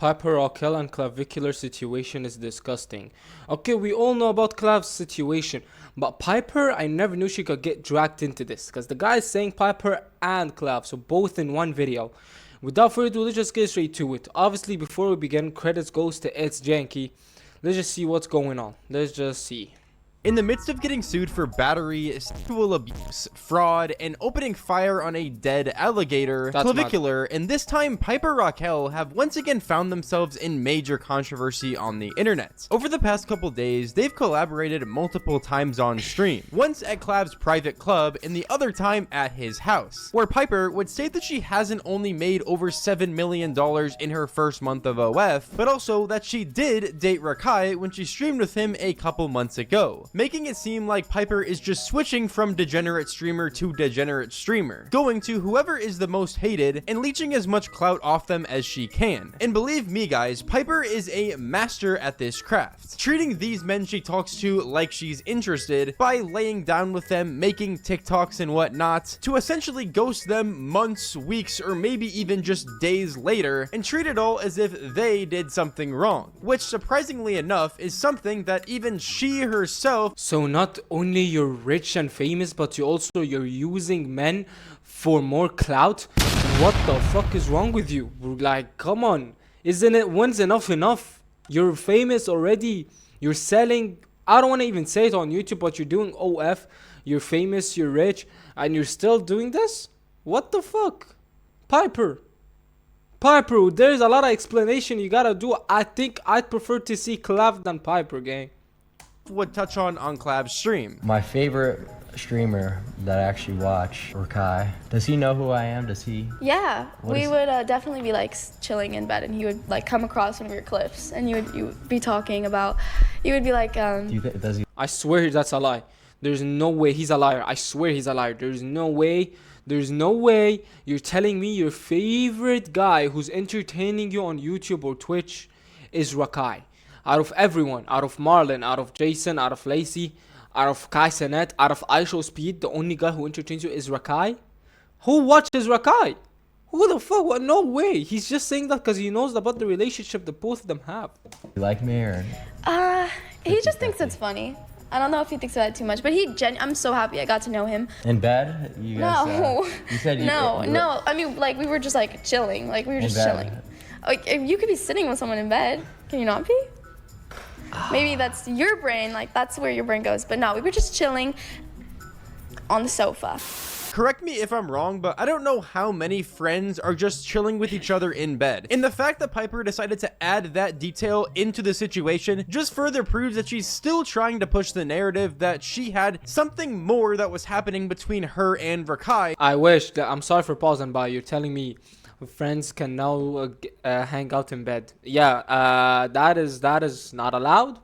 Piper, Rockelle, and Clavicular situation is disgusting. Okay, we all know about Clav's situation, but Piper, I never knew she could get dragged into this, because the guy is saying Piper and Clav, so both in one video. Without further ado, let's just get straight to it. Obviously, before we begin, credits goes to itsJankie. Let's just see what's going on. Let's just see. In the midst of getting sued for battery, sexual abuse, fraud, and opening fire on a dead alligator, Clavicular, and this time Piper Rockelle have once again found themselves in major controversy on the internet. Over the past couple days, they've collaborated multiple times on stream, once at Clav's private club and the other time at his house, where Piper would state that she hasn't only made over $7 million in her first month of OF, but also that she did date Rockelle when she streamed with him a couple months ago, making it seem like Piper is just switching from degenerate streamer to degenerate streamer, going to whoever is the most hated and leeching as much clout off them as she can. And believe me guys, Piper is a master at this craft, treating these men she talks to like she's interested by laying down with them, making TikToks and whatnot, to essentially ghost them months, weeks, or maybe even just days later, and treat it all as if they did something wrong, which surprisingly enough is something that even she herself. So not only you're rich and famous, but you're using men for more clout? What the fuck is wrong with you? Like, come on. Isn't it when's enough? You're famous already. You're selling. I don't want to even say it on YouTube, but you're doing OF. You're famous, you're rich, and you're still doing this? What the fuck? Piper, there's a lot of explanation you gotta do. I think I'd prefer to see Clav than Piper, gang. Would touch on Clav's stream. My favorite streamer that I actually watch, Rockelle. Does he know who I am? Does he? Yeah, we would definitely be like chilling in bed, and he would like come across one of your clips, and you would be talking about. You would be like, does he? I swear that's a lie. There's no way he's a liar. I swear he's a liar. There's no way. There's no way you're telling me your favorite guy who's entertaining you on YouTube or Twitch is Rockelle. Out of everyone, out of Marlon, out of Jason, out of Lacey, out of Kai Senet, out of iShowSpeed, the only guy who entertains you is Rockelle? Who watches Rockelle? Who the fuck? What? No way. He's just saying that because he knows about the relationship that both of them have. You like me or? he just thinks it's funny. I don't know if he thinks about it too much, but I'm so happy I got to know him. In bed? You guys, no. You said you no. I mean, like, we were just, like, chilling. Like, we were just chilling. Like, you could be sitting with someone in bed. Can you not be? Maybe that's your brain, like that's where your brain goes. But no, we were just chilling on the sofa. Correct me if I'm wrong, but I don't know how many friends are just chilling with each other in bed. And the fact that Piper decided to add that detail into the situation just further proves that she's still trying to push the narrative that she had something more that was happening between her and Rockelle. I wish that I'm sorry for pausing, but you're telling me friends can now hang out in bed. Yeah, that is not allowed,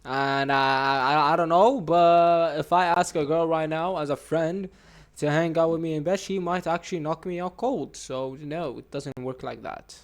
and I don't know, but if I ask a girl right now as a friend to hang out with me in bed, she might actually knock me out cold. So no, it doesn't work like that.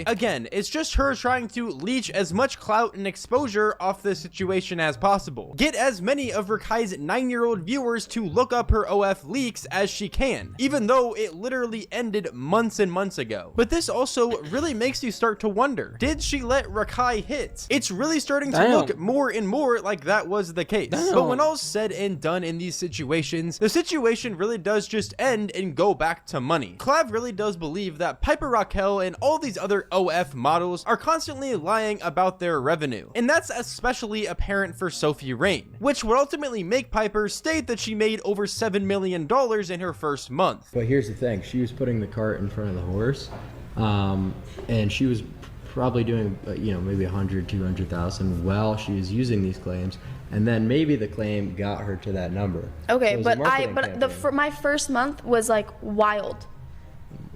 Again, it's just her trying to leech as much clout and exposure off the situation as possible. Get as many of Rockelle's 9-year-old viewers to look up her OF leaks as she can, even though it literally ended months and months ago. But this also really makes you start to wonder, did she let Rockelle hit? It's really starting to look more and more like that was the case. But when all's said and done in these situations, the situation really does just end and go back to money. Clav really does believe that Piper Rockelle and all these other OF models are constantly lying about their revenue, and that's especially apparent for Sophie Rain, which would ultimately make Piper state that she made over $7 million in her first month. But here's the thing, she was putting the cart in front of the horse, and she was probably doing maybe 100-200,000 while she was using these claims, and then maybe the claim got her to that number. Okay, so my first month was like wild.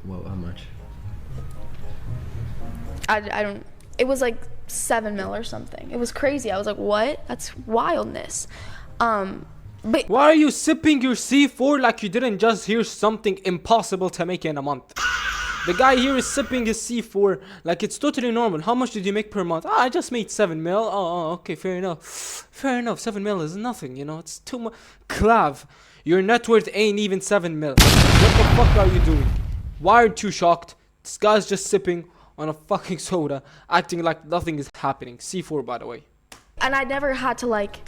Well, how much? I don't, it was like 7 mil or something. It was crazy. I was like, what? That's wildness. But why are you sipping your C4 like you didn't just hear something impossible to make in a month? The guy here is sipping his C4 like it's totally normal. How much did you make per month? I just made 7 mil. Oh, okay, fair enough. Fair enough, 7 mil is nothing, it's too much. Clav, your net worth ain't even 7 mil. What the fuck are you doing? Why aren't you shocked? This guy's just sipping on a fucking soda, acting like nothing is happening. C4, by the way. And I never had to like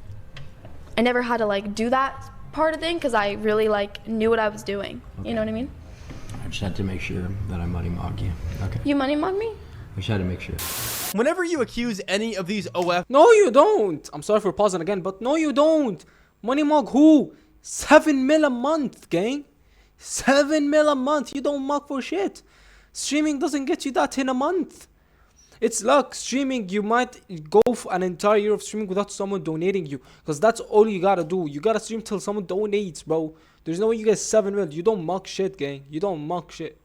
do that part of thing because I really like knew what I was doing. Okay. You know what I mean? I just had to make sure that I money mog you. Okay. You money mug me? We just had to make sure. Whenever you accuse any of these OF, No, you don't. I'm sorry for pausing again, but no, you don't. Money mug who? 7 mil a month, gang. 7 mil a month. You don't mug for shit. Streaming doesn't get you that in a month. It's luck. Streaming, you might go for an entire year of streaming without someone donating you, because that's all you gotta do. You gotta stream till someone donates, bro. There's no way you get 7 mil. You don't mug shit, gang. You don't mug shit.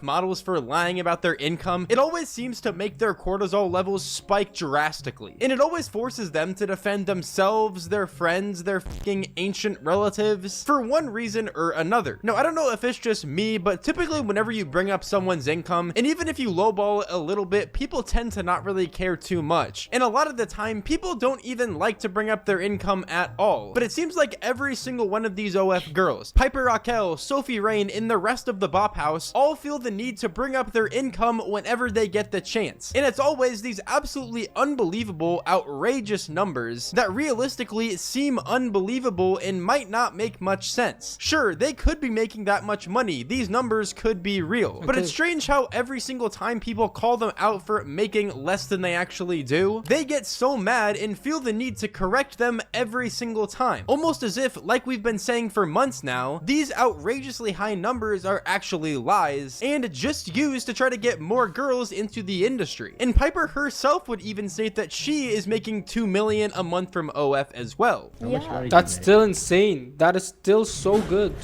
models for lying about their income, it always seems to make their cortisol levels spike drastically. And it always forces them to defend themselves, their friends, their fucking ancient relatives, for one reason or another. Now, I don't know if it's just me, but typically whenever you bring up someone's income, and even if you lowball it a little bit, people tend to not really care too much. And a lot of the time, people don't even like to bring up their income at all. But it seems like every single one of these OF girls, Piper Rockelle, Sophie Rain, and the rest of the Bop House, all feel the need to bring up their income whenever they get the chance. And it's always these absolutely unbelievable, outrageous numbers that realistically seem unbelievable and might not make much sense. Sure, they could be making that much money. These numbers could be real. But it's strange how every single time people call them out for making less than they actually do, they get so mad and feel the need to correct them every single time. Almost as if, like we've been saying for months now, these outrageously high numbers are actually lies and just used to try to get more girls into the industry. And Piper herself would even state that she is making $2 million a month from OF as well. Yeah. That's still insane. That is still so good.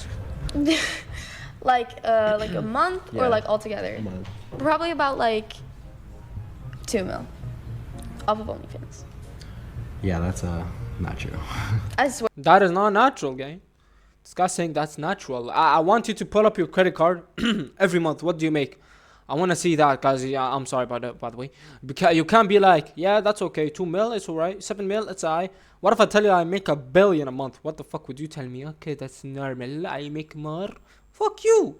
like a month Yeah. or like altogether? A month. Probably about like 2 mil off of OnlyFans. Yeah, that's not true. I swear. That is not natural, gang. This guy's saying that's natural. I want you to pull up your credit card every month. What do you make? I want to see that, guys. Yeah, I'm sorry about that, by the way. Because you can't be like, yeah, that's okay. 2 mil, it's alright. 7 mil, it's alright. What if I tell you I make $1 billion a month? What the fuck would you tell me? Okay, that's normal. I make more. Fuck you.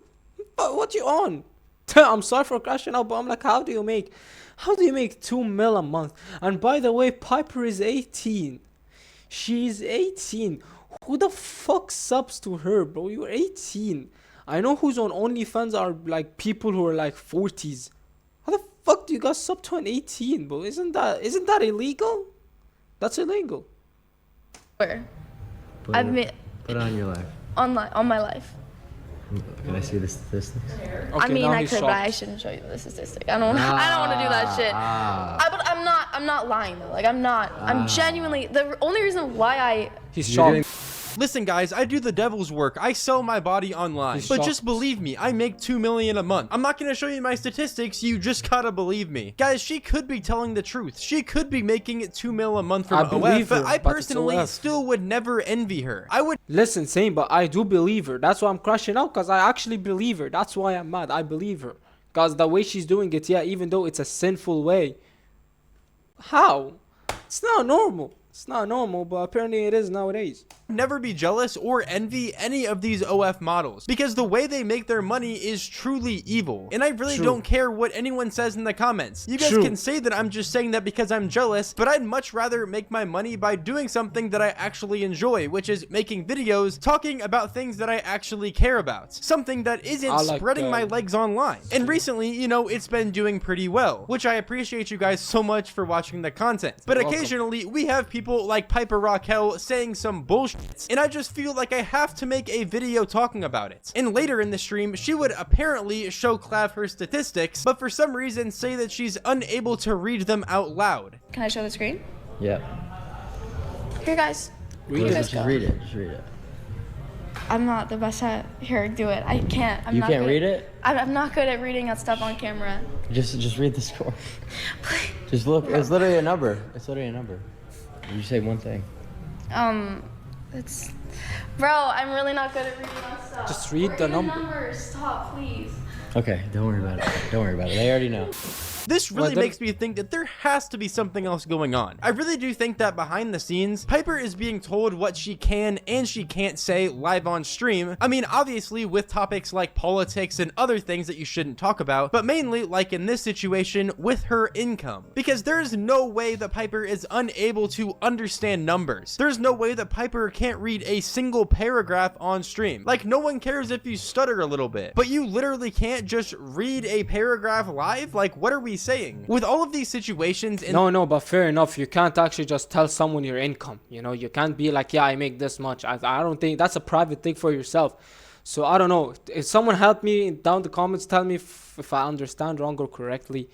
What you on? I'm sorry for crashing out, but I'm like, how do you make 2 mil a month? And by the way, Piper is 18. She's 18. Who the fuck subs to her, bro? You're 18. I know who's on OnlyFans are like people who are like 40s. How the fuck do you guys sub to an 18, bro? Isn't that illegal? That's illegal. Where? Put I've it, made put it on your life. on my life. Can I see the statistics? Okay, I mean, now I he's could, but shocked. I shouldn't show you the statistic. I don't want to do that shit. But I'm not lying though. Like I'm not. I'm genuinely the only reason why He's You're shocked. doing- Listen guys, I do the devil's work. I sell my body online. He's But shocked. just believe me, I make $2 million a month. I'm not gonna show you my statistics, you just gotta believe me. Guys, she could be telling the truth. She could be making $2 million a month I from believe OF, her, but I but it's personally OF. still would never envy her. I would Listen, same, but I do believe her. That's why I'm crashing out, because I actually believe her. That's why I'm mad. I believe her. Because the way she's doing it, yeah, even though it's a sinful way. How? It's not normal. It's not normal, but apparently it is nowadays. never be jealous or envy any of these OF models because the way they make their money is truly evil. And I really True. don't care what anyone says in the comments. You guys True. can say that I'm just saying that because I'm jealous, but I'd much rather make my money by doing something that I actually enjoy, which is making videos talking about things that I actually care about. Something that isn't I like spreading that. my legs online. And recently, you know, it's been doing pretty well, which I appreciate you guys so much for watching the content. But You're welcome. occasionally, we have people like Piper Rockelle saying some bullshit, and I just feel like I have to make a video talking about it. And later in the stream, she would apparently show Clav her statistics, but for some reason say that she's unable to read them out loud. Can I show the screen? Yeah. Here, guys. Read You it. guys Just go. read it. Just read it. I'm not the best at. Here, do it. I can't. I'm You not can't good. read it? I'm not good at reading that stuff on camera. Just read the score. Just look. It's literally a number. It's literally a number. You say one thing. It's. Bro, I'm really not good at reading that stuff. Just read Or the even number. numbers. Stop, please. Okay. Don't worry about it. Don't worry about it. They already know. This really Well, makes me think that there has to be something else going on. I really do think that behind the scenes, Piper is being told what she can and she can't say live on stream. I mean, obviously with topics like politics and other things that you shouldn't talk about, but mainly like in this situation with her income. Because there's no way that Piper is unable to understand numbers. There's no way that Piper can't read a single paragraph on stream. Like, no one cares if you stutter a little bit, but you literally can't just read a paragraph live. Like, what are we saying? With all of these situations and no, but fair enough. You can't actually just tell someone your income. You know, you can't be like, yeah, I make this much. I don't think that's a private thing for yourself. So I don't know. If someone help me down the comments, tell me if I understand wrong or correctly.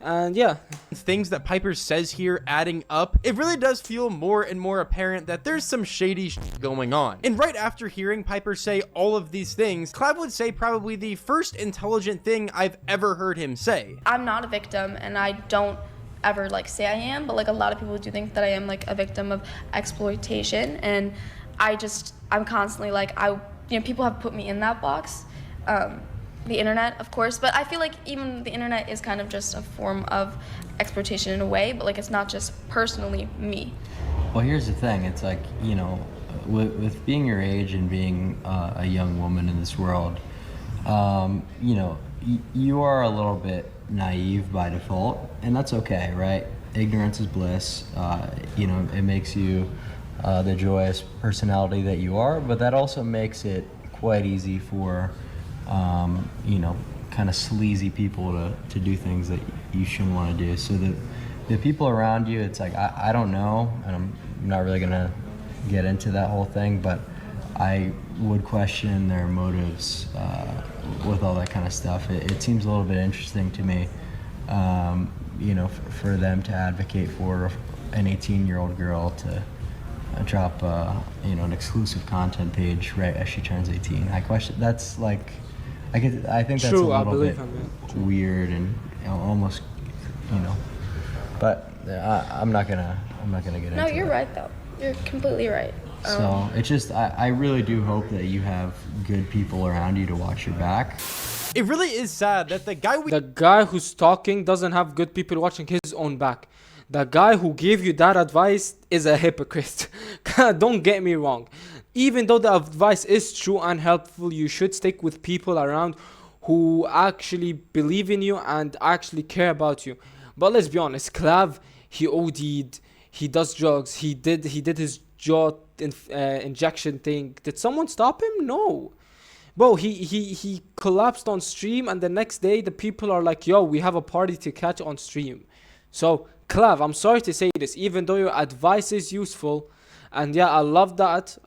And yeah, things that Piper says here adding up, it really does feel more and more apparent that there's some shady shit going on. And right after hearing Piper say all of these things, Clav would say probably the first intelligent thing I've ever heard him say. I'm not a victim, and I don't ever like say I am, but like a lot of people do think that I am like a victim of exploitation, and I'm constantly like, people have put me in that box. The internet, of course, but I feel like even the internet is kind of just a form of exploitation in a way, but like it's not just personally me. Well, here's the thing. It's like, you know, with being your age and being a young woman in this world, you know, you are a little bit naive by default, and that's okay, right? Ignorance is bliss. You know, it makes you the joyous personality that you are, but that also makes it quite easy for you know, kind of sleazy people to do things that you shouldn't want to do. So the people around you, it's like, I don't know, and I'm not really gonna get into that whole thing, but I would question their motives with all that kind of stuff. It seems a little bit interesting to me, you know, for them to advocate for an 18-year-old girl to drop you know, an exclusive content page right as she turns 18. I question, that's like, I think that's true, a little bit weird and, you know, almost, you know, but I'm not gonna get into it. No, you're right though. You're completely right. So it's just, I really do hope that you have good people around you to watch your back. It really is sad that the guy who's talking doesn't have good people watching his own back. The guy who gave you that advice is a hypocrite. Don't get me wrong. Even though the advice is true and helpful, you should stick with people around who actually believe in you and actually care about you. But let's be honest, Clav, he OD'd, he does drugs, he did his jaw injection thing. Did someone stop him? No. Bro, he collapsed on stream, and the next day the people are like, yo, we have a party to catch on stream. So Clav, I'm sorry to say this, even though your advice is useful, and yeah, I love that,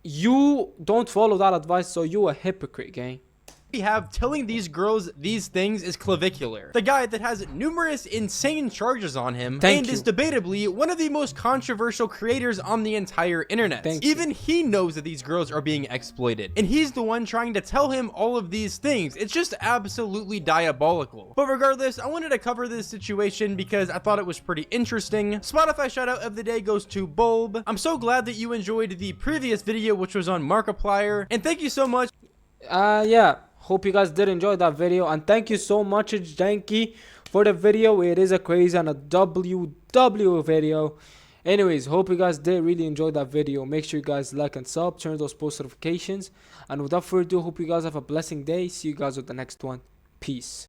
you don't follow that advice, so you a hypocrite, gang. We have telling these girls these things is Clavicular, the guy that has numerous insane charges on him is debatably one of the most controversial creators on the entire internet. Even he knows that these girls are being exploited, and he's the one trying to tell him all of these things. It's just absolutely diabolical. But regardless, I wanted to cover this situation because I thought it was pretty interesting. Spotify shout out of the day goes to Bulb. I'm so glad that you enjoyed the previous video, which was on Markiplier, and thank you so much. Yeah, hope you guys did enjoy that video, and thank you so much, itsJankie, for the video. It is a crazy and a WW video. Anyways, hope you guys did really enjoy that video. Make sure you guys like and sub, turn those post notifications, and without further ado, hope you guys have a blessing day. See you guys with the next one. Peace.